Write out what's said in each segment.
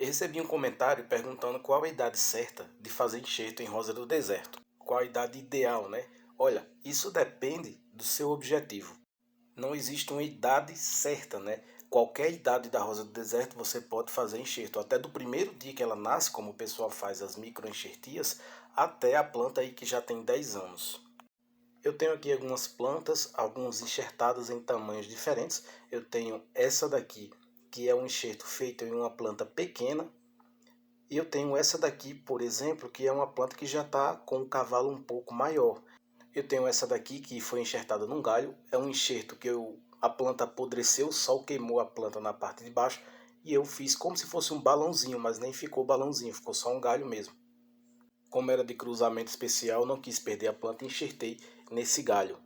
Recebi um comentário perguntando qual a idade certa de fazer enxerto em rosa do deserto. Qual a idade ideal, né? Olha, isso depende do seu objetivo. Não existe uma idade certa, né? Qualquer idade da rosa do deserto você pode fazer enxerto. Até do primeiro dia que ela nasce, como o pessoal faz as microenxertias, até a planta aí que já tem 10 anos. Eu tenho aqui algumas plantas, algumas enxertadas em tamanhos diferentes. Eu tenho essa daqui, que é um enxerto feito em uma planta pequena. E eu tenho essa daqui, por exemplo, que é uma planta que já está com o cavalo um pouco maior. Eu tenho essa daqui que foi enxertada num galho. É um enxerto que a planta apodreceu, o sol queimou a planta na parte de baixo. E eu fiz como se fosse um balãozinho, mas nem ficou balãozinho, ficou só um galho mesmo. Como era de cruzamento especial, não quis perder a planta e enxertei nesse galho.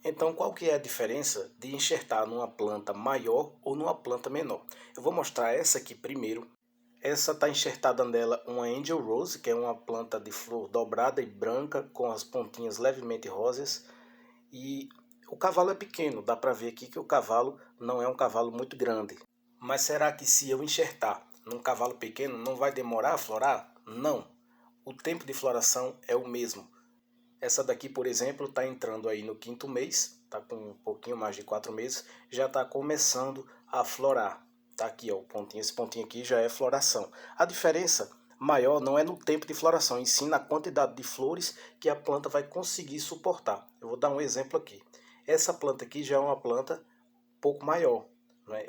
Então, qual que é a diferença de enxertar numa planta maior ou numa planta menor? Eu vou mostrar essa aqui primeiro. Essa está enxertada nela uma Angel Rose, que é uma planta de flor dobrada e branca, com as pontinhas levemente rosas. E o cavalo é pequeno, dá para ver aqui que o cavalo não é um cavalo muito grande. Mas será que se eu enxertar num cavalo pequeno não vai demorar a florar? Não. O tempo de floração é o mesmo. Essa daqui, por exemplo, está entrando aí no 5º mês, está com um pouquinho mais de 4 meses, já está começando a florar. Tá aqui, ó, o pontinho, esse pontinho aqui já é floração. A diferença maior não é no tempo de floração, e sim na quantidade de flores que a planta vai conseguir suportar. Eu vou dar um exemplo aqui. Essa planta aqui já é uma planta um pouco maior, né?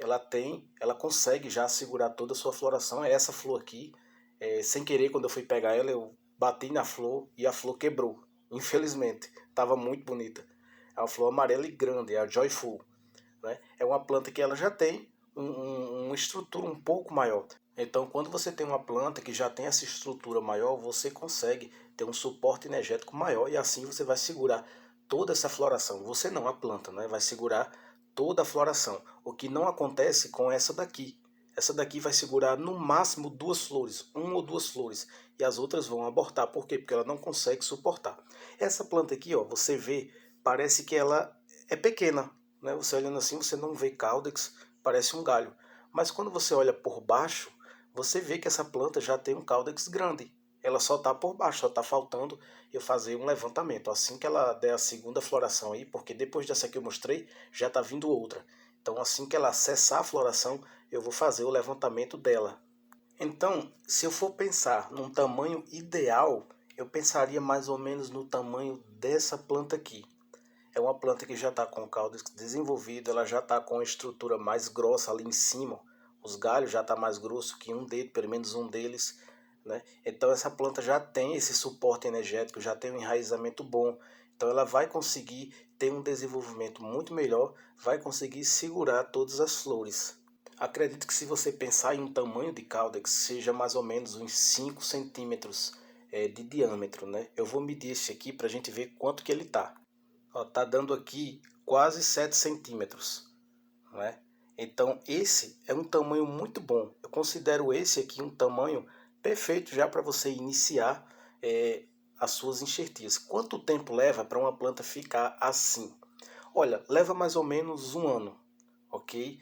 Ela consegue já segurar toda a sua floração. É essa flor aqui, sem querer, quando eu fui pegar ela, eu bati na flor e a flor quebrou. Infelizmente, estava muito bonita. É uma flor amarela e grande, é a Joyful, né? É uma planta que ela já tem uma estrutura um pouco maior. Então, quando você tem uma planta que já tem essa estrutura maior, você consegue ter um suporte energético maior e assim você vai segurar toda essa floração. Você não, a planta, né? Vai segurar toda a floração. O que não acontece com essa daqui. Essa daqui vai segurar no máximo 2 flores, 1 ou 2 flores, e as outras vão abortar. Por quê? Porque ela não consegue suportar. Essa planta aqui, ó, você vê, parece que ela é pequena, né? Você olhando assim, você não vê caudex, parece um galho. Mas quando você olha por baixo, você vê que essa planta já tem um caudex grande. Ela só está por baixo, só está faltando eu fazer um levantamento. Assim que ela der a segunda floração aí, porque depois dessa que eu mostrei, já está vindo outra. Então assim que ela cessar a floração, eu vou fazer o levantamento dela. Então, se eu for pensar num tamanho ideal, eu pensaria mais ou menos no tamanho dessa planta aqui. É uma planta que já está com o caudex desenvolvido, ela já está com a estrutura mais grossa ali em cima. Os galhos já estão mais grossos que um dedo, pelo menos um deles, né? Então essa planta já tem esse suporte energético, já tem um enraizamento bom. Então ela vai conseguir ter um desenvolvimento muito melhor, vai conseguir segurar todas as flores. Acredito que se você pensar em um tamanho de caudex, seja mais ou menos uns 5 centímetros de diâmetro, né? Eu vou medir esse aqui para a gente ver quanto que ele está. Tá dando aqui quase 7 centímetros, né? Então esse é um tamanho muito bom. Eu considero esse aqui um tamanho perfeito já para você iniciar as suas enxertias. Quanto tempo leva para uma planta ficar assim? Olha, leva mais ou menos um ano, ok?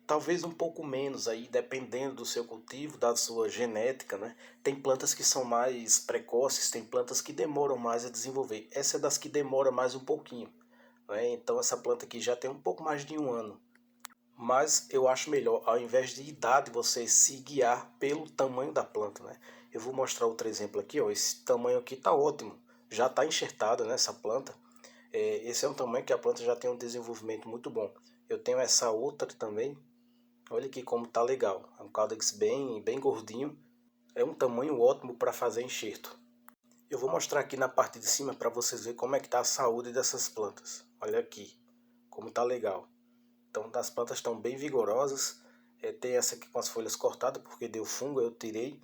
Talvez um pouco menos aí, dependendo do seu cultivo, da sua genética, né? Tem plantas que são mais precoces, tem plantas que demoram mais a desenvolver. Essa é das que demora mais um pouquinho, né? Então essa planta aqui já tem um pouco mais de um ano. Mas eu acho melhor, ao invés de idade, você se guiar pelo tamanho da planta, né? Eu vou mostrar outro exemplo aqui, ó. Esse tamanho aqui tá ótimo, já está enxertada nessa planta. Esse é um tamanho que a planta já tem um desenvolvimento muito bom. Eu tenho essa outra também. Olha aqui como tá legal. É um caudex bem gordinho. É um tamanho ótimo para fazer enxerto. Eu vou mostrar aqui na parte de cima para vocês verem como é que tá a saúde dessas plantas. Olha aqui como tá legal. Então as plantas estão bem vigorosas. Tem essa aqui com as folhas cortadas porque deu fungo, eu tirei,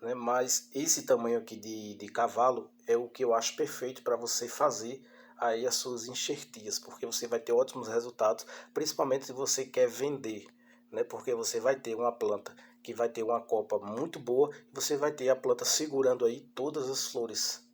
né? Mas esse tamanho aqui de cavalo é o que eu acho perfeito para você fazer aí as suas enxertias, porque você vai ter ótimos resultados, principalmente se você quer vender, né? Porque você vai ter uma planta que vai ter uma copa muito boa e você vai ter a planta segurando aí todas as flores.